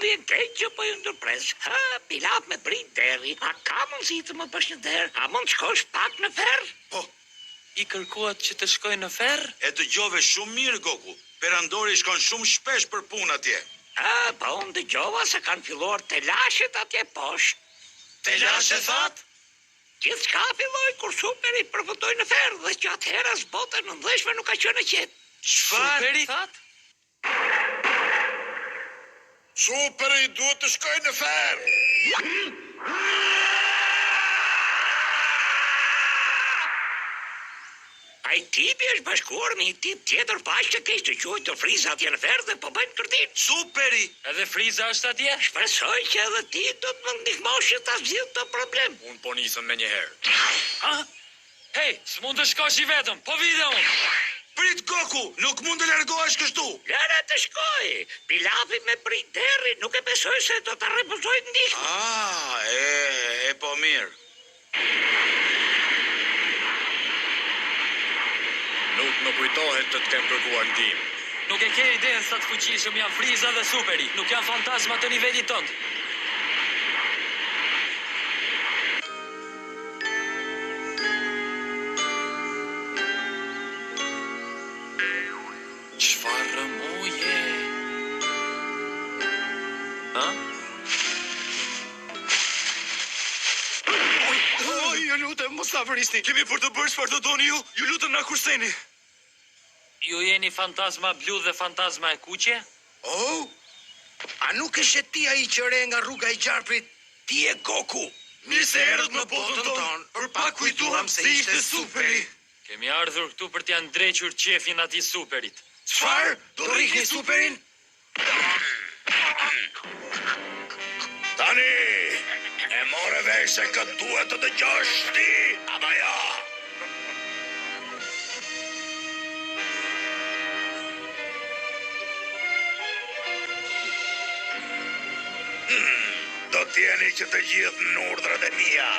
vjen keq që po ju ndërpres. Pilaf me prit deri. A ka mundësi të më bësh një derë? A mund të shkosh pak në ferr? Po, I kërkohet që të shkoj në ferr? e dëgjove shumë mirë, Goku. Perandori shkon shumë shpesh për punë atje. Po unë dëgjova se kanë filluar telashet atje poshtë. Telashe that? Gjithçka filloi kur Superi përfundoi në ferr dhe që atëherë as bota në ndeshme nuk ka qenë e qetë. Superi that? Superi duhet të shkoj në ferr. Ai tipi është bashkuar me një tip tjetër paq që keq të quajë të Friza atje në ferr dhe po bëjnë kërtim. Superi! Edhe Friza është atje? Shpresoj që edhe ti do të më ndihmosh që ta zgjidh këtë problem. Unë po nisëm me njëherë. Ha? Hej, s'mund të shkosh I vetëm, po vide unë. Prit, Goku, nuk mund të largohesh kështu. Lëre të shkoj. Pilafi me prit deri, nuk e besoj se do ta refuzoj ndihmën. E po mirë. Nuk më kujtohet të kem kërkuar ndihmë. Nuk e ke idenë sa të fuqishëm janë Friza dhe Superi, nuk janë fantazma të nivelit tënd. Çfarë rëmuje? Ha? Ju lutem, mos ta vrisni. Kemi për të bërë çfarë do doni ju. Ju lutem na kurseni. Ju jeni fantazma blu dhe fantazma e kuqe? Oh? A nuk është ti ai që re nga rruga I Gjarprit? Ti e Goku. Mirë se erdhët në botën tonë. Për pak kujtuam se ishte Superi. Kemi ardhur këtu për t'ja ndrequr qefin atij Superit. Çfarë? Do rrihni Superin? Tani, e more vesh se këtë duhet të dëgjosh ti, apo jo? Do t'jeni që të gjithë në urdhrat e mia.